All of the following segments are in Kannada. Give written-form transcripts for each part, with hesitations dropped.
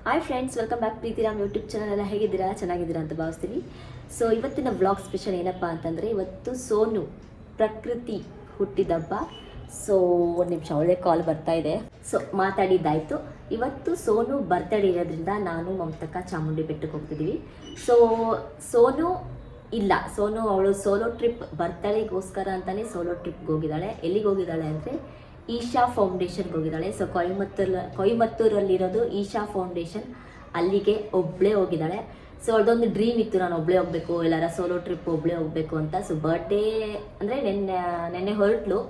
Hi friends, welcome back Preethiram YouTube channel. ಎಲ್ಲ ಹೇಗಿದ್ದೀರಾ? ಚೆನ್ನಾಗಿದ್ದೀರಾ ಅಂತ ಭಾವಿಸ್ತೀನಿ. ಸೊ ಇವತ್ತಿನ ವ್ಲಾಗ್ ಸ್ಪೆಷಲ್ ಏನಪ್ಪ ಅಂತಂದರೆ, ಇವತ್ತು ಸೋನು ಪ್ರಕೃತಿ ಹುಟ್ಟಿದಬ್ಬ. ಸೊ ಒಂದು ನಿಮಿಷ, ಒಳ್ಳೆ ಕಾಲ್ ಬರ್ತಾ ಇದೆ. ಸೊ ಮಾತಾಡಿದ್ದಾಯಿತು. ಇವತ್ತು ಸೋನು ಬರ್ತ್ಡೇ ಇರೋದ್ರಿಂದ ನಾನು ಮಮತಕ್ಕ ಚಾಮುಂಡಿ ಬೆಟ್ಟಕ್ಕೆ ಹೋಗ್ತಿದ್ದೀವಿ. ಸೊ ಸೋನು ಅವಳು ಸೋಲೋ ಟ್ರಿಪ್, ಬರ್ತ್ಡೇಗೋಸ್ಕರ ಅಂತಲೇ ಸೋಲೋ ಟ್ರಿಪ್ಗೆ ಹೋಗಿದ್ದಾಳೆ. ಎಲ್ಲಿಗೆ ಹೋಗಿದ್ದಾಳೆ ಅಂದರೆ ಈಶಾ ಫೌಂಡೇಶನ್ಗೆ ಹೋಗಿದ್ದಾಳೆ. ಸೊ ಕೊಯಮತ್ತೂರಲ್ಲಿರೋದು ಈಶಾ ಫೌಂಡೇಶನ್, ಅಲ್ಲಿಗೆ ಒಬ್ಬಳೇ ಹೋಗಿದ್ದಾಳೆ. ಸೊ ಅದೊಂದು ಡ್ರೀಮ್ ಇತ್ತು, ನಾನು ಒಬ್ಬಳೇ ಹೋಗಬೇಕು, ಎಲ್ಲರ ಸೋಲೋ ಟ್ರಿಪ್ ಒಬ್ಬಳೇ ಹೋಗಬೇಕು ಅಂತ. ಸೊ ಬರ್ಡೇ ಅಂದರೆ ನೆನ್ನೆ ಹೊರಟ್ಲು.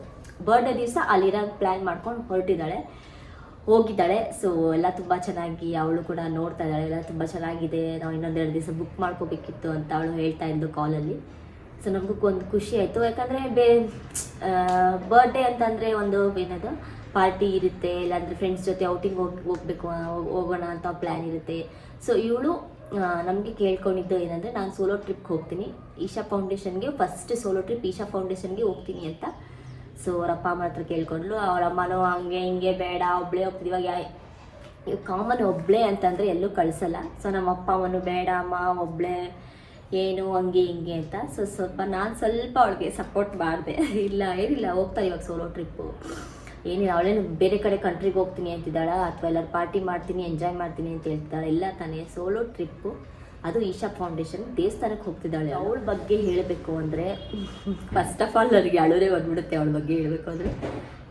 ಬರ್ಡೇ ದಿವಸ ಅಲ್ಲಿರೋ ಪ್ಲ್ಯಾನ್ ಮಾಡ್ಕೊಂಡು ಹೋಗಿದ್ದಾಳೆ. ಸೊ ಎಲ್ಲ ತುಂಬ ಚೆನ್ನಾಗಿ ಅವಳು ಕೂಡ ನೋಡ್ತಾ ಇದ್ದಾಳೆ. ಎಲ್ಲ ತುಂಬ ಚೆನ್ನಾಗಿದೆ, ನಾವು ಇನ್ನೊಂದೆರಡು ದಿವಸ ಬುಕ್ ಮಾಡ್ಕೋಬೇಕಿತ್ತು ಅಂತ ಅವಳು ಹೇಳ್ತಾ ಇದ್ದು ಕಾಲಲ್ಲಿ. ಸೊ ನಮಗೂ ಒಂದು ಖುಷಿ ಆಯಿತು. ಯಾಕಂದರೆ ಬರ್ಡೇ ಅಂತಂದರೆ ಒಂದು ಏನದು ಪಾರ್ಟಿ ಇರುತ್ತೆ, ಇಲ್ಲಾಂದರೆ ಫ್ರೆಂಡ್ಸ್ ಜೊತೆ ಔಟಿಂಗ್ ಹೋಗೋಣ ಅಂತ ಪ್ಲ್ಯಾನ್ ಇರುತ್ತೆ. ಸೊ ಇವಳು ನಮಗೆ ಕೇಳ್ಕೊಂಡಿದ್ದು ಏನಂದರೆ, ನಾನು ಸೋಲೋ ಟ್ರಿಪ್ಗೆ ಹೋಗ್ತೀನಿ, ಈಶಾ ಫೌಂಡೇಶನ್ಗೆ ಫಸ್ಟ್ ಸೋಲೋ ಟ್ರಿಪ್ ಈಶಾ ಫೌಂಡೇಶನ್ಗೆ ಹೋಗ್ತೀನಿ ಅಂತ. ಸೊ ಅವ್ರ ಅಪ್ಪ ಅಮ್ಮ ಹತ್ರ ಕೇಳ್ಕೊಂಡ್ಲು. ಅವ್ರ ಅಮ್ಮನೂ ಹಂಗೆ ಹಿಂಗೆ ಬೇಡ, ಒಬ್ಬಳೇ ಹೋಗ್ತಿದ್ವಿ. ಇವಾಗ ಕಾಮನ್ ಒಬ್ಬಳೇ ಅಂತಂದರೆ ಎಲ್ಲೂ ಕಳಿಸಲ್ಲ. ಸೊ ನಮ್ಮ ಅಪ್ಪ ಅಮ್ಮನೂ ಬೇಡ ಅಮ್ಮ ಒಬ್ಬಳೇ ಏನು ಹಂಗೆ ಹಿಂಗೆ ಅಂತ. ಸೊ ನಾನು ಸ್ವಲ್ಪ ಅವಳಿಗೆ ಸಪೋರ್ಟ್ ಮಾಡಿದೆ. ಏನಿಲ್ಲ ಹೋಗ್ತಾರೆ ಇವಾಗ ಸೋಲೋ ಟ್ರಿಪ್ಪು, ಏನಿಲ್ಲ ಅವಳೇನು ಬೇರೆ ಕಡೆ ಕಂಟ್ರಿಗೆ ಹೋಗ್ತೀನಿ ಅಂತಿದ್ದಾಳ, ಅಥವಾ ಎಲ್ಲರೂ ಪಾರ್ಟಿ ಮಾಡ್ತೀನಿ ಎಂಜಾಯ್ ಮಾಡ್ತೀನಿ ಅಂತ ಹೇಳ್ತಿದ್ದಾಳೆ. ಇಲ್ಲ ತಾನೇ, ಸೋಲೋ ಟ್ರಿಪ್ಪು, ಅದು ಈಶಾ ಫೌಂಡೇಶನ್ ದೇವಸ್ಥಾನಕ್ಕೆ ಹೋಗ್ತಿದ್ದಾಳೆ. ಅವಳ ಬಗ್ಗೆ ಹೇಳಬೇಕು ಅಂದರೆ, ಫಸ್ಟ್ ಆಫ್ ಆಲ್ ನನಗೆ ಅಳೋದೇ ಬಂದ್ಬಿಡುತ್ತೆ ಅವಳ ಬಗ್ಗೆ ಹೇಳಬೇಕು ಅಂದರೆ.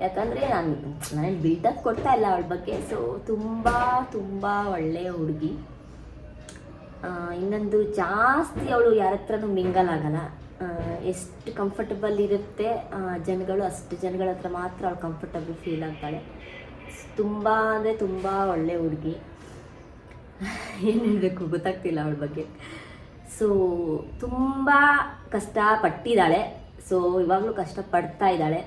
ಯಾಕಂದರೆ ನಾನು ಬಿಲ್ಡಪ್ ಕೊಡ್ತಾ ಇಲ್ಲ ಅವಳ ಬಗ್ಗೆ. ಸೊ ತುಂಬ ತುಂಬ ಒಳ್ಳೆಯ ಹುಡುಗಿ. ಇನ್ನೊಂದು, ಜಾಸ್ತಿ ಅವಳು ಯಾರ ಹತ್ರನೂ ಮಿಂಗಲ್ ಆಗಲ್ಲ. ಎಷ್ಟು ಕಂಫರ್ಟಬಲ್ ಇರುತ್ತೆ ಜನಗಳು, ಅಷ್ಟು ಜನಗಳ ಹತ್ರ ಮಾತ್ರ ಅವಳು ಕಂಫರ್ಟಬಲ್ ಫೀಲ್ ಆಗ್ತಾಳೆ. ತುಂಬ ಅಂದರೆ ತುಂಬ ಒಳ್ಳೆ ಹುಡುಗಿ. ಏನು ಹೇಳಬೇಕು ಗೊತ್ತಾಗ್ತಿಲ್ಲ ಅವಳ ಬಗ್ಗೆ. ಸೊ ತುಂಬ ಕಷ್ಟಪಟ್ಟಿದ್ದಾಳೆ. ಸೊ ಇವಾಗಲೂ ಕಷ್ಟಪಡ್ತಾ ಇದ್ದಾಳೆ.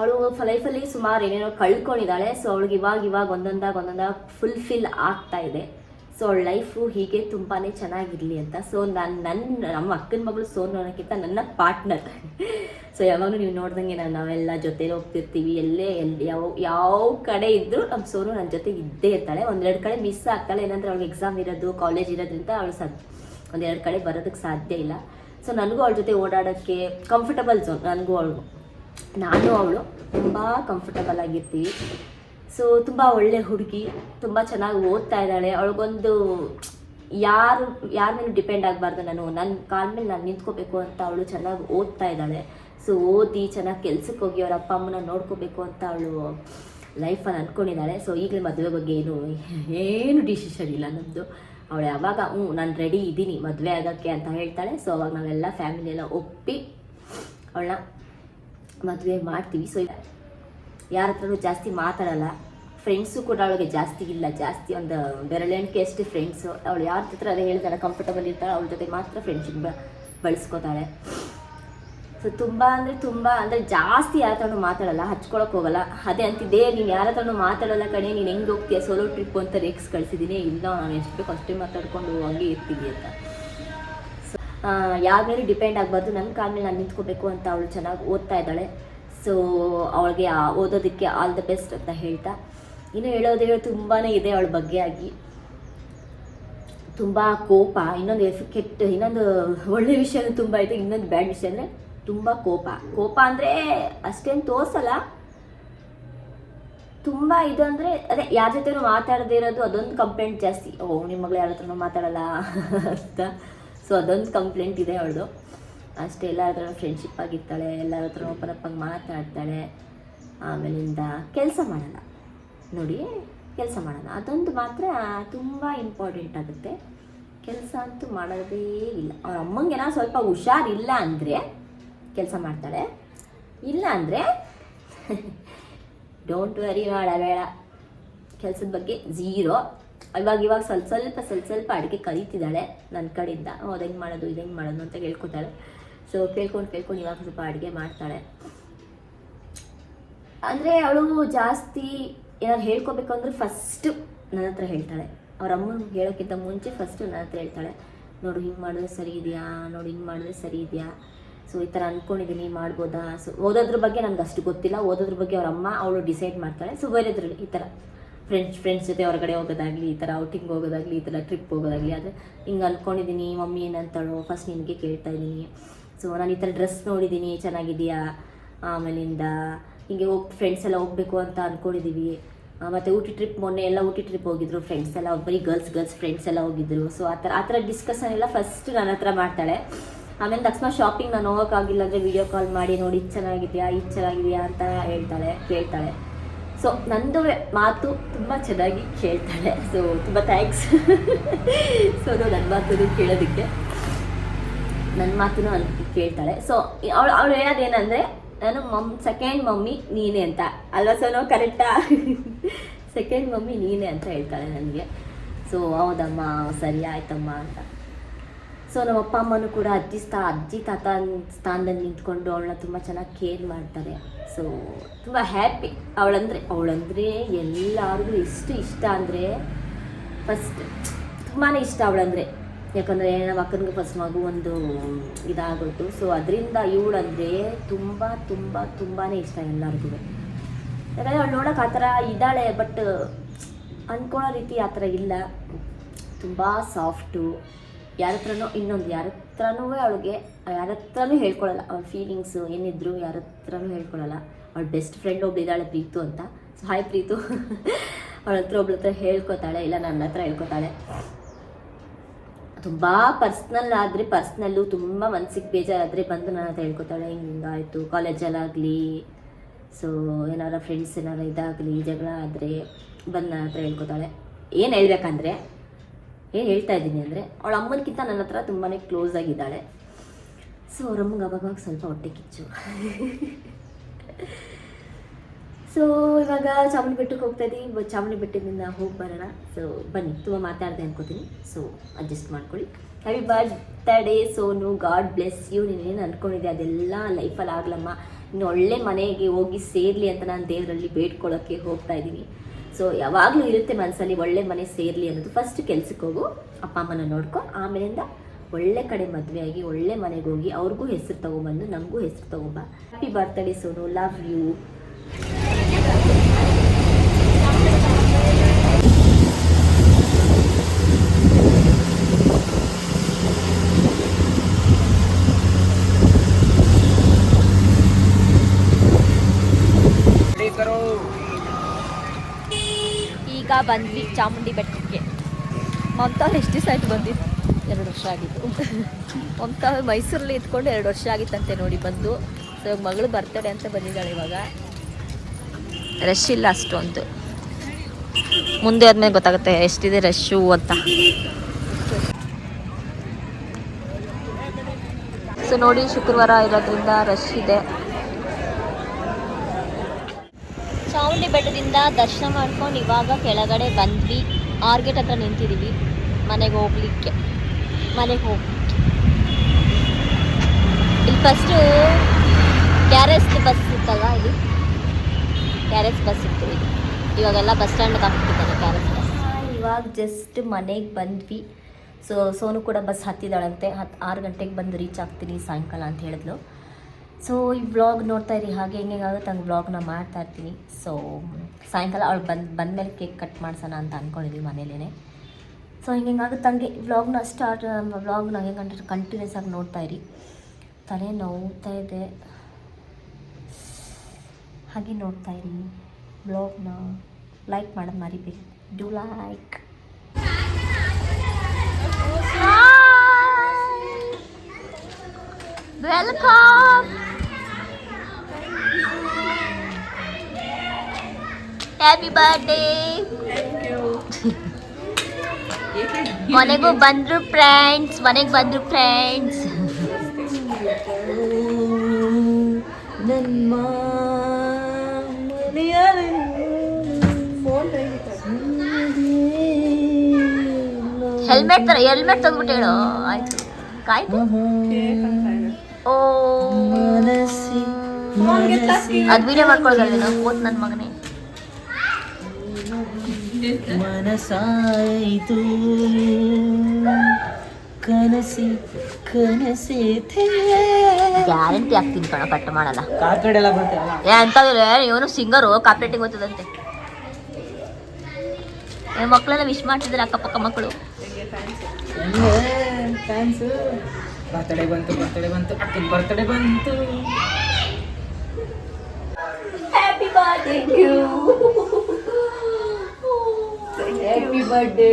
ಅವಳು ಲೈಫಲ್ಲಿ ಸುಮಾರು ಏನೇನೋ ಕಳ್ಕೊಂಡಿದ್ದಾಳೆ. ಸೊ ಅವಳಿಗೆ ಇವಾಗ ಒಂದೊಂದಾಗ ಫುಲ್ಫಿಲ್ ಆಗ್ತಾ ಇದೆ. ಸೊ ಅವಳ ಲೈಫು ಹೀಗೆ ತುಂಬಾ ಚೆನ್ನಾಗಿರಲಿ ಅಂತ. ಸೊ ನಮ್ಮ ಅಕ್ಕನ ಮಗಳು ಸೋನು ಅನ್ನೋಕ್ಕಿಂತ ನನ್ನ ಪಾರ್ಟ್ನರ್. ಸೊ ಯಾವಾಗಲೂ ನೀವು ನೋಡ್ದಂಗೆ ನಾವೆಲ್ಲ ಜೊತೆಲಿ ಹೋಗ್ತಿರ್ತೀವಿ. ಯಾವ ಕಡೆ ಇದ್ದರೂ ನಮ್ಮ ಸೋನು ನನ್ನ ಜೊತೆ ಇದ್ದೇ ಇರ್ತಾಳೆ. ಒಂದೆರಡು ಕಡೆ ಮಿಸ್ ಆಗ್ತಾಳೆ, ಏನಂದರೆ ಅವಳಿಗೆ ಎಕ್ಸಾಮ್ ಇರೋದು, ಕಾಲೇಜ್ ಇರೋದ್ರಿಂದ ಅವಳು ಒಂದೆರಡು ಕಡೆ ಬರೋದಕ್ಕೆ ಸಾಧ್ಯ ಇಲ್ಲ. ಸೊ ನನಗೂ ಅವಳ ಜೊತೆ ಓಡಾಡೋಕ್ಕೆ ಕಂಫರ್ಟಬಲ್ ಝೋನ್. ನಾನು ಅವಳು ತುಂಬ ಕಂಫರ್ಟಬಲ್ ಆಗಿರ್ತೀವಿ. ಸೊ ತುಂಬ ಒಳ್ಳೆ ಹುಡುಗಿ, ತುಂಬ ಚೆನ್ನಾಗಿ ಓದ್ತಾ ಇದ್ದಾಳೆ. ಅವಳಿಗೊಂದು ಯಾರ ಮೇಲೆ ಡಿಪೆಂಡ್ ಆಗಬಾರ್ದು, ನನ್ನ ಕಾಲ ಮೇಲೆ ನಾನು ನಿಂತ್ಕೋಬೇಕು ಅಂತ ಅವಳು ಚೆನ್ನಾಗಿ ಓದ್ತಾ ಇದ್ದಾಳೆ. ಸೊ ಓದಿ ಚೆನ್ನಾಗಿ ಕೆಲ್ಸಕ್ಕೆ ಹೋಗಿ ಅವ್ರ ಅಪ್ಪ ಅಮ್ಮನ ನೋಡ್ಕೋಬೇಕು ಅಂತ ಅವಳು ಲೈಫಲ್ಲಿ ಅಂದ್ಕೊಂಡಿದ್ದಾಳೆ. ಸೊ ಈಗಲೇ ಮದುವೆ ಬಗ್ಗೆ ಏನು ಡಿಸಿಷನ್ ಇಲ್ಲ ನಮ್ಮದು. ಅವಳು ಯಾವಾಗ ನಾನು ರೆಡಿ ಇದ್ದೀನಿ ಮದುವೆ ಆಗೋಕ್ಕೆ ಅಂತ ಹೇಳ್ತಾಳೆ. ಸೊ ಅವಾಗ ನಾವೆಲ್ಲ ಫ್ಯಾಮಿಲಿ ಎಲ್ಲ ಒಪ್ಪಿ ಅವಳನ್ನ ಮದುವೆ ಮಾಡ್ತೀವಿ. ಸೊ ಯಾರ ಹತ್ರನೂ ಜಾಸ್ತಿ ಮಾತಾಡಲ್ಲ. ಫ್ರೆಂಡ್ಸು ಕೂಡ ಅವಳಿಗೆ ಜಾಸ್ತಿ ಇಲ್ಲ, ಜಾಸ್ತಿ ಒಂದು ಬೆರಳೆಣಿಕೆ ಅಷ್ಟೇ ಫ್ರೆಂಡ್ಸು. ಅವಳು ಯಾರ ಹತ್ರ ಅದೇ ಹೇಳ್ತಾಳೆ ಕಂಫರ್ಟಬಲ್ ಇರ್ತಾಳೆ, ಅವಳ ಜೊತೆ ಮಾತ್ರ ಫ್ರೆಂಡ್ಶಿಪ್ ಬಳಸ್ಕೋತಾಳೆ. ಸೊ ತುಂಬ ಅಂದರೆ ಜಾಸ್ತಿ ಯಾರ ಹತ್ರನೂ ಮಾತಾಡಲ್ಲ, ಹಚ್ಕೊಳಕ್ಕೆ ಹೋಗಲ್ಲ. ಅದೇ ಅಂತಿದ್ದೆ, ನೀನು ಯಾರ ಹತ್ರನೂ ಮಾತಾಡೋಲ್ಲ ಕಣೆ, ನೀನು ಹೆಂಗೆ ಹೋಗ್ತೀಯ ಸೋಲೋ ಟ್ರಿಪ್ಪು ಅಂತ ರೇಕ್ಸ್ ಕಳಿಸಿದ್ದೀನಿ. ಇಲ್ಲ, ನಾನು ಎಷ್ಟು ಬೇಕು ಅಷ್ಟೇ ಮಾತಾಡ್ಕೊಂಡು ಹಂಗೆ ಇರ್ತೀನಿ ಅಂತ. ಸೊ ಯಾರ ಮೇಲೆ ಡಿಪೆಂಡ್ ಆಗಬಾರ್ದು, ನನ್ನ ಕಾಲ ಮೇಲೆ ನಾನು ನಿಂತ್ಕೋಬೇಕು ಅಂತ ಅವಳು ಚೆನ್ನಾಗಿ ಓದ್ತಾ ಇದ್ದಾಳೆ. ಸೊ ಅವಳಿಗೆ ಓದೋದಕ್ಕೆ ಆಲ್ ದ ಬೆಸ್ಟ್ ಅಂತ ಹೇಳ್ತಾ, ಇನ್ನು ಹೇಳೋದು ತುಂಬಾ ಇದೆ ಅವಳ ಬಗ್ಗೆ ಆಗಿ. ತುಂಬ ಕೋಪ, ಇನ್ನೊಂದು ಒಳ್ಳೆ ವಿಷಯನೂ ತುಂಬ ಇದೆ. ಇನ್ನೊಂದು ಬ್ಯಾಡ್ ವಿಷಯ ಅಂದರೆ ತುಂಬ ಕೋಪ ಅಂದರೆ ಅಷ್ಟೇನು ತೋರಿಸಲ್ಲ. ತುಂಬ ಇದು ಅಂದರೆ ಅದೇ ಯಾರ ಜೊತೆನೂ ಮಾತಾಡದೇ ಇರೋದು, ಅದೊಂದು ಕಂಪ್ಲೇಂಟ್ ಜಾಸ್ತಿ. ನಿಮ್ಮ ಮಗಳು ಯಾರ ಹತ್ರನೂ ಮಾತಾಡಲ್ಲ ಅಂತ. ಸೊ ಅದೊಂದು ಕಂಪ್ಲೇಂಟ್ ಇದೆ ಅವಳು. ಅಷ್ಟೇ, ಎಲ್ಲರ ಹತ್ರ ಫ್ರೆಂಡ್ಶಿಪ್ ಆಗಿರ್ತಾಳೆ, ಎಲ್ಲರ ಹತ್ರ ಓಪನ್ ಮಾತಾಡ್ತಾಳೆ. ಆಮೇಲಿಂದ ಕೆಲಸ ಮಾಡಲ್ಲ ನೋಡಿ, ಕೆಲಸ ಮಾಡಲ್ಲ. ಅದೊಂದು ಮಾತ್ರ ತುಂಬ ಇಂಪಾರ್ಟೆಂಟ್ ಆಗುತ್ತೆ. ಕೆಲಸ ಅಂತೂ ಮಾಡೋದೇ ಇಲ್ಲ. ಅವ್ರ ಅಮ್ಮಂಗೆನ ಸ್ವಲ್ಪ ಹುಷಾರಿಲ್ಲ ಅಂದರೆ ಕೆಲಸ ಮಾಡ್ತಾಳೆ, ಇಲ್ಲ ಅಂದರೆ ಡೋಂಟ್ ವರಿ ಮಾಡಬೇಡ, ಕೆಲಸದ ಬಗ್ಗೆ ಝೀರೋ. ಇವಾಗ ಸ್ವಲ್ಪ ಅಡುಗೆ ಕಲಿತಿದ್ದಾಳೆ ನನ್ನ ಕಡೆಯಿಂದ. ಅದು ಹೆಂಗೆ ಮಾಡೋದು ಇದು ಹೆಂಗೆ ಮಾಡೋದು ಅಂತ ಹೇಳ್ಕೊತಾಳೆ. ಸೊ ಕೇಳ್ಕೊಂಡು ಇವಾಗ ಸ್ವಲ್ಪ ಅಡುಗೆ ಮಾಡ್ತಾಳೆ. ಅಂದರೆ ಅವಳು ಜಾಸ್ತಿ ಏನಾದ್ರು ಹೇಳ್ಕೊಬೇಕು ಅಂದರೆ ಫಸ್ಟು ನನ್ನ ಹತ್ರ ಹೇಳ್ತಾಳೆ. ಅವ್ರ ಅಮ್ಮನ ಹೇಳೋಕ್ಕಿಂತ ಮುಂಚೆ ಫಸ್ಟು ನನ್ನ ಹತ್ರ ಹೇಳ್ತಾಳೆ, ನೋಡು ಹಿಂಗೆ ಮಾಡಿದ್ರೆ ಸರಿ ಇದೆಯಾ, ನೋಡು ಹಿಂಗೆ ಮಾಡಿದ್ರೆ ಸರಿ ಇದೆಯಾ, ಸೊ ಈ ಥರ ಅಂದ್ಕೊಂಡಿದ್ದೀನಿ ಮಾಡ್ಬೋದಾ. ಸೊ ಓದೋದ್ರ ಬಗ್ಗೆ ನನಗೆ ಅಷ್ಟು ಗೊತ್ತಿಲ್ಲ. ಓದೋದ್ರ ಬಗ್ಗೆ ಅವಳು ಡಿಸೈಡ್ ಮಾಡ್ತಾಳೆ. ಸೊ ಬೇರೆದ್ರಲ್ಲಿ ಈ ಥರ ಫ್ರೆಂಡ್ಸ್ ಜೊತೆ ಹೊರಗಡೆ ಹೋಗೋದಾಗಲಿ, ಈ ಥರ ಔಟಿಂಗ್ ಹೋಗೋದಾಗಲಿ, ಈ ಥರ ಟ್ರಿಪ್ ಹೋಗೋದಾಗಲಿ. ಆದರೆ ಹಿಂಗೆ ಅಂದ್ಕೊಂಡಿದ್ದೀನಿ, ಮಮ್ಮಿ ಏನಂತಾಳೋ ಫಸ್ಟ್ ನಿನಗೆ ಕೇಳ್ತಾ ಇದ್ದೀನಿ. ಸೊ ನಾನು ಈ ಥರ ಡ್ರೆಸ್ ನೋಡಿದ್ದೀನಿ, ಚೆನ್ನಾಗಿದೆಯಾ, ಆಮೇಲಿಂದ ಹಿಂಗೆ ಫ್ರೆಂಡ್ಸ್ ಎಲ್ಲ ಹೋಗಬೇಕು ಅಂತ ಅಂದ್ಕೊಂಡಿದ್ದೀವಿ. ಮತ್ತು ಊಟಿ ಟ್ರಿಪ್, ಮೊನ್ನೆ ಎಲ್ಲ ಊಟಿ ಟ್ರಿಪ್ ಹೋಗಿದ್ರು ಫ್ರೆಂಡ್ಸ್ ಎಲ್ಲ, ಬರೀ ಗರ್ಲ್ಸ್ ಫ್ರೆಂಡ್ಸ್ ಎಲ್ಲ ಹೋಗಿದ್ರು. ಸೊ ಆ ಥರ ಡಿಸ್ಕಷನ್ ಎಲ್ಲ ಫಸ್ಟ್ ನನ್ನ ಹತ್ರ ಮಾಡ್ತಾಳೆ. ಆಮೇಲೆ ತಕ್ಷಣ ಶಾಪಿಂಗ್ ನಾನು ಹೋಗೋಕ್ಕಾಗಿಲ್ಲ ಅಂದರೆ ವಿಡಿಯೋ ಕಾಲ್ ಮಾಡಿ ನೋಡಿ ಇದು ಚೆನ್ನಾಗಿದೆಯಾ ಅಂತ ಕೇಳ್ತಾಳೆ. ಸೊ ನಂದು ಮಾತು ತುಂಬ ಚೆನ್ನಾಗಿ ಕೇಳ್ತಾಳೆ. ಸೊ ತುಂಬ ಥ್ಯಾಂಕ್ಸ್. ಸೊ ನನ್ನ ಮಾತು ಕೇಳೋದಕ್ಕೆ, ನನ್ನ ಮಾತನ್ನು ಕೇಳ್ತಾಳೆ. ಸೊ ಅವಳು ಹೇಳೋದೇನೆಂದರೆ, ನಾನು ಸೆಕೆಂಡ್ ಮಮ್ಮಿ ನೀನೇ ಅಂತ ಅಲ್ವಾ ಸೋನು, ಕರೆಕ್ಟಾ? ಸೆಕೆಂಡ್ ಮಮ್ಮಿ ನೀನೇ ಅಂತ ಹೇಳ್ತಾಳೆ ನನಗೆ. ಸೊ ಹೌದಮ್ಮ, ಸರಿ ಆಯ್ತಮ್ಮ ಅಂತ. ಸೊ ನಮ್ಮ ಅಪ್ಪ ಅಮ್ಮನೂ ಕೂಡ ಅಜ್ಜಿ ತಾತ ಸ್ಥಾನದಲ್ಲಿ ನಿಂತ್ಕೊಂಡು ಅವಳನ್ನ ತುಂಬ ಚೆನ್ನಾಗಿ ಕೇರ್ ಮಾಡ್ತಾರೆ. ಸೊ ತುಂಬ ಹ್ಯಾಪಿ. ಅವಳಂದರೆ ಎಲ್ಲರಿಗೂ ಎಷ್ಟು ಇಷ್ಟ ಅಂದರೆ, ಫಸ್ಟ್ ತುಂಬಾ ಇಷ್ಟ ಅವಳಂದರೆ. ಯಾಕಂದರೆ ನಮ್ಮ ಅಕ್ಕನಿಗೆ ಫಸ್ಟ್ ಮಗು ಒಂದು ಇದಾಗೋಯ್ತು. ಸೊ ಅದರಿಂದ ಇವಳಂದರೆ ತುಂಬಾ ಇಷ್ಟ ಎಲ್ಲರಿಗೂ. ಯಾಕಂದರೆ ಅವಳು ನೋಡೋಕೆ ಆ ಥರ ಇದ್ದಾಳೆ, ಬಟ್ ಅಂದ್ಕೊಳ್ಳೋ ರೀತಿ ಆ ಥರ ಇಲ್ಲ. ತುಂಬ ಸಾಫ್ಟು. ಯಾರ ಹತ್ರನೂ ಅವಳಿಗೆ ಯಾರ ಹತ್ರನೂ ಹೇಳ್ಕೊಳ್ಳಲ್ಲ. ಅವಳ ಫೀಲಿಂಗ್ಸು ಏನಿದ್ರು ಯಾರ ಹತ್ರನೂ ಹೇಳ್ಕೊಳ್ಳಲ್ಲ. ಅವಳ ಬೆಸ್ಟ್ ಫ್ರೆಂಡ್ ಒಬ್ಬಳಿದ್ದಾಳೆ, ಪ್ರೀತು ಅಂತ. So hi Preetu. ಅವಳ ಒಬ್ಳ ಹತ್ರ ಹೇಳ್ಕೊತಾಳೆ, ಇಲ್ಲ ನನ್ನ ಹತ್ರ ಹೇಳ್ಕೊತಾಳೆ. ತುಂಬ ಪರ್ಸ್ನಲ್ಲು ತುಂಬ ಮನಸ್ಸಿಗೆ ಬೇಜಾರಾದರೆ ಬಂದು ನನ್ನ ಹತ್ರ ಹೇಳ್ಕೊತಾಳೆ. ಹಿಂಗಾಯಿತು ಕಾಲೇಜಲ್ಲಾಗಲಿ, ಸೊ ಏನಾರ ಫ್ರೆಂಡ್ಸ್ ಏನಾರ ಇದಾಗಲಿ, ಜಗಳ ಆದರೆ ಬಂದು ನನ್ನ ಹತ್ರ ಹೇಳ್ಕೊತಾಳೆ. ಏನು ಹೇಳ್ತಾ ಇದ್ದೀನಿ ಅಂದರೆ, ಅವಳ ಅಮ್ಮನಕ್ಕಿಂತ ನನ್ನ ಹತ್ರ ತುಂಬಾ ಕ್ಲೋಸ್ ಆಗಿದ್ದಾಳೆ. ಸೊ ಅವರಮ್ಮಗೆ ಅವಾಗ ಸ್ವಲ್ಪ ಹೊಟ್ಟೆ ಕಿಚ್ಚು. ಸೊ ಇವಾಗ ಚಾಮುಂಡಿ ಬೆಟ್ಟಕ್ಕೆ ಹೋಗ್ತಾ ಇದ್ದೀವಿ. ಚಾಮುಂಡಿ ಬೆಟ್ಟದಿಂದ ಹೋಗಿ ಬರೋಣ. ಸೊ ಬನ್ನಿ, ತುಂಬ ಮಾತಾಡಿದೆ ಅನ್ಕೋತೀನಿ. ಸೊ ಅಡ್ಜಸ್ಟ್ ಮಾಡ್ಕೊಳ್ಳಿ. Happy birthday Sonu, God bless you. ನೀನೇನು ಅಂದ್ಕೊಂಡಿದ್ದೆ ಅದೆಲ್ಲ ಲೈಫಲ್ಲಿ ಆಗ್ಲಮ್ಮ. ಇನ್ನು ಒಳ್ಳೆ ಮನೆಗೆ ಹೋಗಿ ಸೇರಲಿ ಅಂತ ನಾನು ದೇವರಲ್ಲಿ ಬೇಡ್ಕೊಳ್ಳೋಕ್ಕೆ ಹೋಗ್ತಾ ಇದ್ದೀನಿ. ಸೊ ಯಾವಾಗಲೂ ಇರುತ್ತೆ ಮನಸ್ಸಲ್ಲಿ, ಒಳ್ಳೆ ಮನೆ ಸೇರಲಿ ಅನ್ನೋದು. ಫಸ್ಟ್ ಕೆಲ್ಸಕ್ಕೆ ಹೋಗು, ಅಪ್ಪ ಅಮ್ಮನ ನೋಡ್ಕೊ, ಆಮೇಲಿಂದ ಒಳ್ಳೆ ಕಡೆ ಮದುವೆ ಆಗಿ ಒಳ್ಳೆ ಮನೆಗೆ ಹೋಗಿ ಅವ್ರಿಗೂ ಹೆಸರು ತೊಗೊಂಬಂದು ನಮಗೂ ಹೆಸರು ತೊಗೊಂಬ. Happy birthday Sonu, love you. ಈಗ ಬಂದ್ವಿ ಚಾಮುಂಡಿ ಬೆಟ್ಟಕ್ಕೆ. ಮಮತಾವ್ರು ಎಷ್ಟು ದಿವಸ ಆಯ್ತು ಬಂದಿದ್ದು? 2 ವರ್ಷ ಆಗಿತ್ತು. ಮಮತಾವ್ರು ಮೈಸೂರಲ್ಲಿ ಇದ್ಕೊಂಡು 2 ವರ್ಷ ಆಗಿತ್ತಂತೆ ನೋಡಿ ಬಂದು. ಸೊ ಇವಾಗ ಮಗಳು ಬರ್ತಡೆ ಅಂತ ಬಂದಿದ್ದಾಳೆ. ಇವಾಗ ರಶ್ ಇಲ್ಲ ಅಷ್ಟೊಂದು, ಮುಂದೆ ಆದ್ಮೇಲೆ ಗೊತ್ತಾಗುತ್ತೆ ಎಷ್ಟಿದೆ ರಶ್ಶು ಅಂತ. ಸೊ ನೋಡಿ, ಶುಕ್ರವಾರ ಇರೋದ್ರಿಂದ ರಶ್ ಇದೆ. ಚಾಮುಂಡಿ ಬೆಟ್ಟದಿಂದ ದರ್ಶನ ಮಾಡ್ಕೊಂಡು ಇವಾಗ ಕೆಳಗಡೆ ಬಂದ್ವಿ. ಆರ್ಗೇಟ್ ಹತ್ರ ನಿಂತಿದ್ದೀವಿ ಮನೆಗೆ ಹೋಗ್ಲಿಕ್ಕೆ. ಇಲ್ಲಿ ಫಸ್ಟು ಕ್ಯಾರೆಸ್ ಬಸ್ ಇತ್ತಲ್ಲ, ಇಲ್ಲಿ ಕ್ಯಾರೆಸ್ ಬಸ್ ಇತ್ತು. ಇಲ್ಲಿ ಇವಾಗೆಲ್ಲ ಬಸ್ ಸ್ಟ್ಯಾಂಡ್ಗೆ ಹಾಕ್ತಿದ್ದಾನೆ ಕ್ಯಾರೆಸ್ ಬಸ್. ಇವಾಗ ಜಸ್ಟ್ ಮನೆಗೆ ಬಂದ್ವಿ. ಸೊ ಸೋನು ಕೂಡ ಬಸ್ ಹತ್ತಿದ್ದಾಳಂತೆ. 6 ಗಂಟೆಗೆ ಬಂದು ರೀಚ್ ಆಗ್ತೀನಿ ಸಾಯಂಕಾಲ ಅಂತ ಹೇಳಿದ್ಲು. ಸೊ ಈ ವ್ಲಾಗ್ ನೋಡ್ತಾ ಇರಿ, ಹಾಗೆ ಹೆಂಗಾಗುತ್ತೆ ಹಂಗೆ ವ್ಲಾಗ್ನ ಮಾಡ್ತಾ ಇರ್ತೀನಿ. ಸೊ ಸಾಯಂಕಾಲ ಅವಳು ಬಂದಮೇಲೆ ಕೇಕ್ ಕಟ್ ಮಾಡ್ಸೋಣ ಅಂತ ಅಂದ್ಕೊಂಡಿದ್ವಿ ಮನೇಲೇ. ಸೊ ಹಿಂಗಾಗುತ್ತೆ ಹಂಗೆ ವ್ಲಾಗ್ನ ಹೆಂಗೆ ಕಂಟಿನ್ಯೂಸ್ ಆಗಿ ನೋಡ್ತಾ ಇರಿ. ತಲೆ ನೋವ್ತಾ ಇದೆ, ಹಾಗೆ ನೋಡ್ತಾ ಇರಿ ವ್ಲಾಗ್ನ. ಲೈಕ್ ಮಾಡೋದು ಮರಿಬೇಡಿ. Do like. Welcome. Happy birthday. ಮನೆಗೆ ಬಂದ್ರು ಫ್ರೆಂಡ್ಸ್. ಹೆಲ್ಮೆಟ್ ತೆಗ್ಬಿಟ್ಟು ಹೇಳು. ಆಯ್ತು, ಕಾಯ್ತು. ಓ ಅದು ವಿಡಿಯೋ ಮಾಡ್ಕೊಳ್ತಾರೆ ನಾವು. ಓದ್ ನನ್ನ ಮಗನೇ. ಮನಸಾಯಿತು ಕನಸಿ ಗ್ಯಾರಂಟಿ ಆಗ್ತೀನಿ ಕಣ, ಕಟ್ ಮಾಡಲ್ಲ. ಅಂತ ಇವನು ಸಿಂಗರು ಕಾಪಿರೇಟಿಂಗ್ ಗೊತ್ತದಂತೆ. ಮಕ್ಕಳೆಲ್ಲ ವಿಶ್ ಮಾಡ್ತಿದ್ದಾರೆ ಅಕ್ಕಪಕ್ಕ ಮಕ್ಕಳು. ಥ್ಯಾಂಕ್ಸ್. ಬರ್ತಡೇ ಬಂತು ಅಕ್ಕನ ಬರ್ತಡೇ ಬಂತು. Happy birthday you. Happy birthday.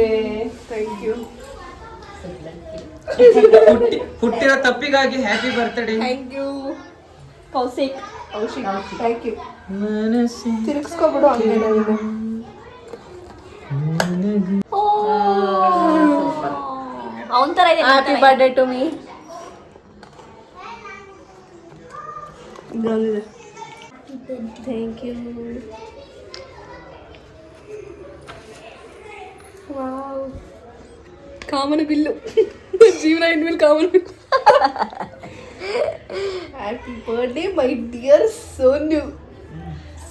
Thank you. ಹುಟ್ಟಿರೋ ತಪ್ಪಿಗಾಗಿ happy birthday. Thank you Kaushik. Thank you. ಮನಸ್ಸು ತಿರುಗಿಸ್ಕೊಬಿಡು ಹಂಗೆ ನನಗೆ. ಅವನ ತರ ಇದೆ. Happy birthday to me. Thank you. Wow, ಕಾಮನ ಬಿಲ್ಲು. ಜೀವನ ಇನ್ಮೇಲೆ ಕಾಮನ ಬಿಲ್ಲು. Happy birthday my dear Sonu.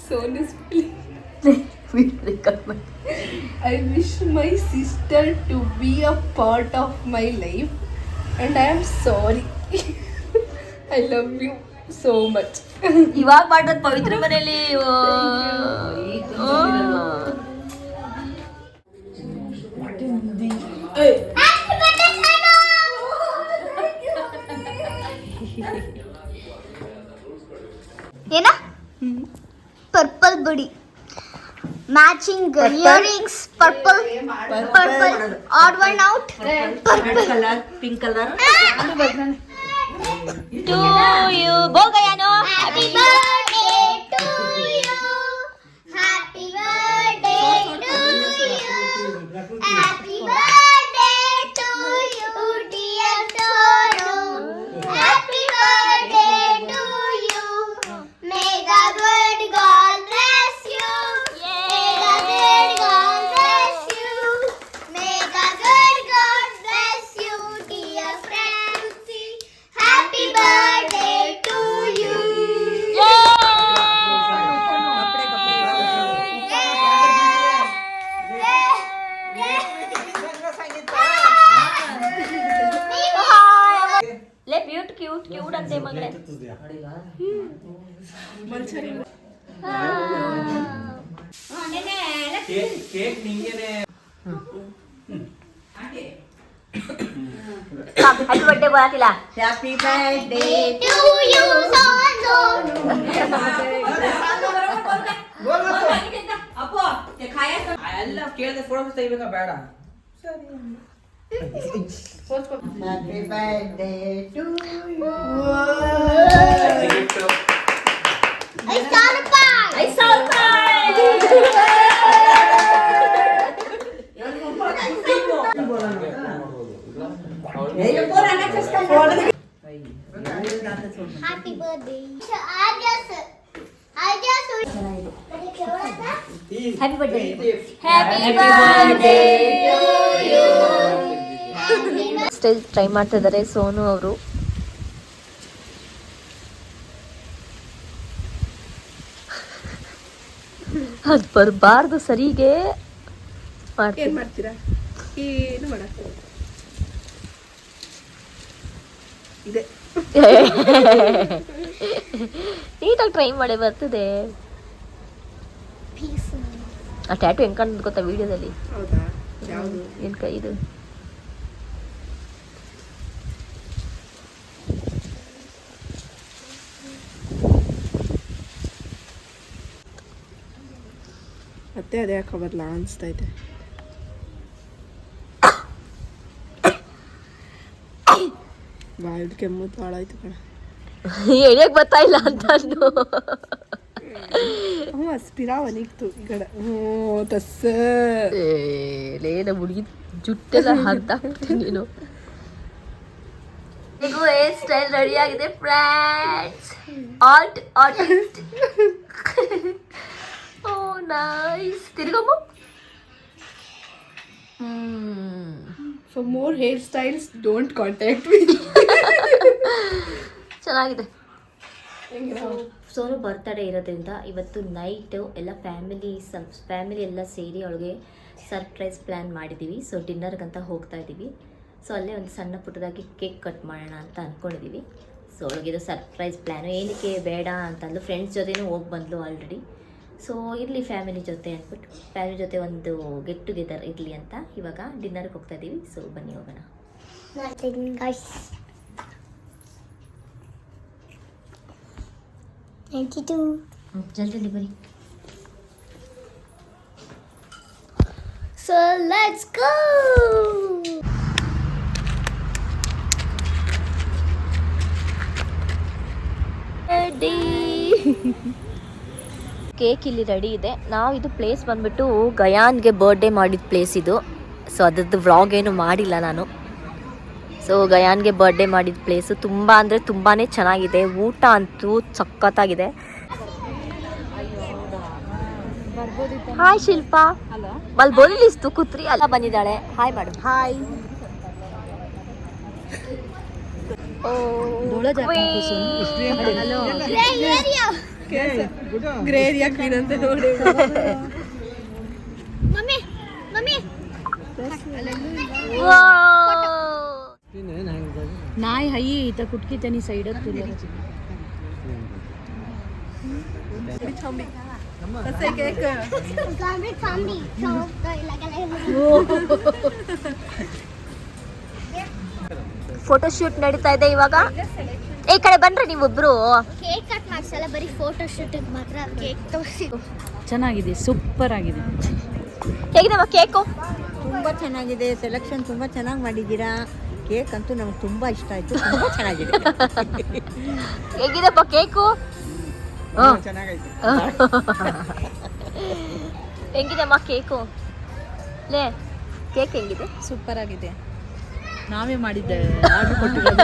Sonu I wish my sister to be a part of my life and I am sorry. I love you so much. ಇವಾಗ ಮಾಡೋದು ಪವಿತ್ರ ಮನೆಯಲ್ಲಿ. ಏನ ಪರ್ಪಲ್ ಬಡಿ matching earrings. Purple odd one out. Purple colour pink colour to you. ಬೋಗಯಾನೋ happy birthday to you. Happy birthday to you. Happy birthday to you dear Sonu. Happy birthday to you. May the good god bless you. May the good God bless you. May the good God bless you, dear Francie. Happy birthday to you. ಲೇ ಕ್ಯೂಟ್ ಕ್ಯೂಟ್ ಕ್ಯೂಟ್ ಅಂತೆ ಮಗಳೇ. ಕೇಕ್ ನಿಂಗೇನೆ. ಹ್ಯಾಪಿ ಬರ್ತ್ಡೇ ಬರಾತಿಲ್ಲ. Happy birthday to you, Sonzo. ಎಲ್ಲ ಕೇಳಿದೆ ಫೋಟೋ ತೆಗಿಬೇಕಾ ಬೇಡ? Happy birthday to you. I saw the pie. I saw the Happy birthday. I just happy birthday. Happy birthday style try ಮಾಡ್ತಾ ಇದ್ದಾರೆ ಸೋನು ಅವರು. ಅದು ಬರಬಾರ್ದು ಸರಿಗೆ ಏನ್ ಮಾಡ್ತೀರಾ? ಏನು ಮಾಡ ಇದೆ. ನೀಟಾಗಿ ಟ್ರೈ ಮಾಡಿ ಬರ್ತದೆ. ಆ ಟ್ಯಾಟು ಹೆಂಗ್ ಕಾಣ್ತದೆ ಗೊತ್ತಾ ವಿಡಿಯೋದಲ್ಲಿ? ಹೌದಾ? ಯಾವುದು? ಏನ್ ಕೈ ಇದು? ಮತ್ತೆ ಅದೇ ಹಾಕೋಬರ್ಲಾ ಅನಿಸ್ತೈತೆ. ಬಾಯಿಡ್ ಕೆಮ್ಮು ಹಾಳಾಯ್ತು ಕಣ. ಎಳೆಯಕ್ ಬರ್ತಾ ಇಲ್ಲ ಅಂತ ಅಂದು. ಸ್ಪಿರಾ ಒನಿಗ್ತು ಈ ಕಡೆ. ತಸ್ಸ ನಮ್ಮ ಹುಡುಗಿ ಜುಟ್ಟೆಲ್ಲ ಹಾಕ್ತಾಕ್ತೀನಿ ನೀನು. ಈಗ ಹೇರ್ ಸ್ಟೈಲ್ ರೆಡಿ ಆಗಿದೆ ಫ್ರೆಂಡ್ಸ್. ಆರ್ಟಿಸ್ಟ್. Oh nice. ತಿರ್ಗಮ್ಮ. For more hairstyles, don't contact me. ಚೆನ್ನಾಗಿದೆ. ಸೋನು ಬರ್ತಡೇ ಇರೋದ್ರಿಂದ ಇವತ್ತು ನೈಟು ಎಲ್ಲ ಫ್ಯಾಮಿಲಿ ಎಲ್ಲ ಸೇರಿ ಅವಳಿಗೆ ಸರ್ಪ್ರೈಸ್ ಪ್ಲ್ಯಾನ್ ಮಾಡಿದ್ದೀವಿ. ಸೊ ಡಿನ್ನರ್ಗಂತ ಹೋಗ್ತಾ ಇದ್ದೀವಿ. ಸೊ ಅಲ್ಲೇ ಒಂದು ಸಣ್ಣ ಪುಟ್ಟದಾಗಿ ಕೇಕ್ ಕಟ್ ಮಾಡೋಣ ಅಂತ ಅಂದ್ಕೊಂಡಿದ್ದೀವಿ. ಸೊ ಅವಳಿಗಿದು ಸರ್ಪ್ರೈಸ್ ಪ್ಲ್ಯಾನು ಏನಕ್ಕೆ ಬೇಡ ಅಂತಂದು ಫ್ರೆಂಡ್ಸ್ ಜೊತೆನೂ ಹೋಗಿ ಬಂದ್ಲು ಆಲ್ರೆಡಿ. ಸೊ ಇರಲಿ ಫ್ಯಾಮಿಲಿ ಜೊತೆ ಅಂದ್ಬಿಟ್ಟು ಫ್ಯಾಮಿಲಿ ಜೊತೆ ಒಂದು ಗೆಟ್ ಟುಗೆದರ್ ಇರಲಿ ಅಂತ ಇವಾಗ ಡಿನ್ನರ್ಗೆ ಹೋಗ್ತಾ ಇದ್ದೀವಿ. ಸೊ ಬನ್ನಿ ಹೋಗೋಣ. guys. 92. ಜಲ್ದಿ ಬನ್ನಿ. So let's go. ಕೇಕ್ ಇಲ್ಲಿ ರೆಡಿ ಇದೆ. ನಾವು ಇದು ಪ್ಲೇಸ್ ಬಂದ್ಬಿಟ್ಟು ಗಯಾನ್ಗೆ ಬರ್ಡೇ ಮಾಡಿದ ಪ್ಲೇಸ್ ಇದು. ಸೊ ಅದ್ರದ್ದು ವ್ಲಾಗ್ ಏನು ಮಾಡಿಲ್ಲ ನಾನು. ಸೊ ಗಯಾನ್ಗೆ ಬರ್ಡೇ ಮಾಡಿದ ಪ್ಲೇಸು ತುಂಬ ಅಂದರೆ ತುಂಬಾ ಚೆನ್ನಾಗಿದೆ. ಊಟ ಅಂತೂ ಸಖತ್ತಾಗಿದೆ. ಹಾಯ್ ಶಿಲ್ಪಾ, ಅಲ್ಲಿ ಬೋಲಿಸ್ತು ಕುತ್ರಿ ಅಲ್ಲ ಬಂದಿದ್ದಾಳೆ. ಹಾಯ್ ಮಾಡು. ಹಾಯ್. ಗ್ರೇ ಏರಿಯಾ ಕ್ವೀನ್ ಅಂತ ನೋಡಿ. Mummy. नाही हाई इथं कुठकी त्यांनी साईडात तुला Family. So ಫೋಟೋ ಶೂಟ್ ನಡೀತಾ ಇದೆ ಇವಾಗ. ಈ ಕಡೆ ಬನ್ರಿ ನೀವೊಬ್ರು. ಕೇಕ್ ಕಟ್ ಮಾಡ್ಸಲ್ಲ, ಬರೀ ಫೋಟೋ ಶೂಟಿಗೆ ಮಾತ್ರ ಕೇಕ್ ತೋರಿಸಿ. ಚೆನ್ನಾಗಿದೆ, ಸೂಪರ್ ಆಗಿದೆ. ಹೇಗಿದೆಮ್ಮ ಕೇಕು? ತುಂಬ ಚೆನ್ನಾಗಿದೆ. ಸೆಲೆಕ್ಷನ್ ತುಂಬ ಚೆನ್ನಾಗಿ ಮಾಡಿದ್ದೀರಾ. ಕೇಕ್ ಅಂತೂ ನಮ್ಗೆ ತುಂಬ ಇಷ್ಟ ಆಯಿತು. ತುಂಬ ಚೆನ್ನಾಗಿದೆ. ಹೇಗಿದೆಪ್ಪ ಕೇಕು? ಹೆಂಗಿದೆಮ್ಮ ಕೇಕು? ಲೇ ಕೇಕ್ ಹೆಂಗಿದೆ? ಸೂಪರ್ ಆಗಿದೆ. ನಾವೇ ಮಾಡಿದ್ದೇವೆ, ಆರ್ಡರ್ ಕೊಟ್ಟಿರೋದು.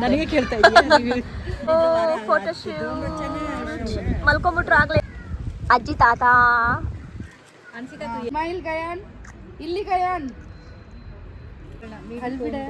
ನನಗೆ ಕೇಳ್ತಾ ಇದ್ದೀವಿ. ಫೋಟೋ ಶೂಟ್ ಮಲ್ಕೊಂಬಿಟ್ರು ಆಗ್ಲೇ. ಅಜ್ಜಿ ತಾತ ಸ್ಮೈಲ್ ಗಯಾನ್, ಇಲ್ಲಿ ಗಯಾನ್ ಅಲ್ಬಿಡೆ.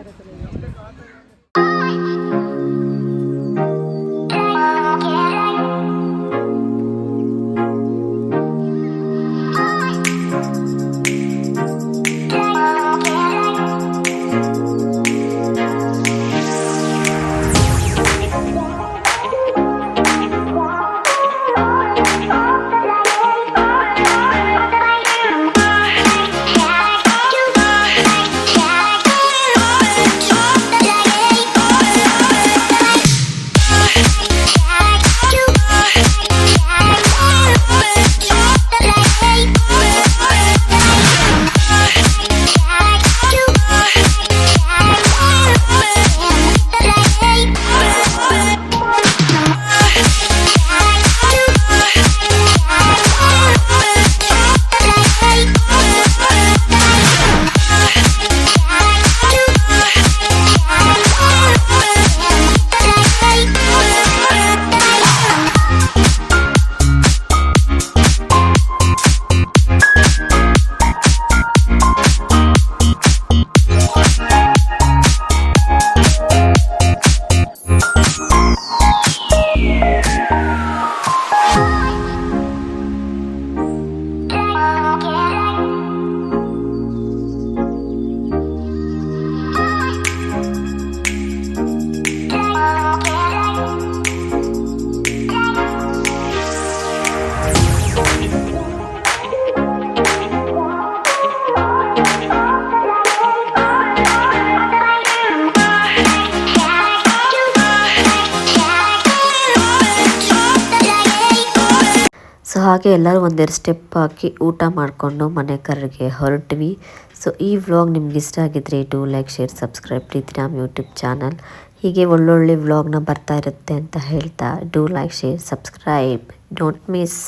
ಸೊ ಹಾಗೆ ಎಲ್ಲರೂ ಒಂದೆರಡು ಸ್ಟೆಪ್ ಹಾಕಿ ಊಟ ಮಾಡಿಕೊಂಡು ಮನೆ ಕರೆಗೆ ಹೊರಟ್ವಿ. ಸೊ ಈ ವ್ಲಾಗ್ ನಿಮ್ಗೆ ಇಷ್ಟ ಆಗಿದ್ರೆ do like, share, subscribe Preethiram YouTube channel. ಹೀಗೆ ಒಳ್ಳೊಳ್ಳೆ ವ್ಲಾಗ್ನ ಬರ್ತಾ ಇರುತ್ತೆ ಅಂತ ಹೇಳ್ತಾ do like, share, subscribe, don't miss.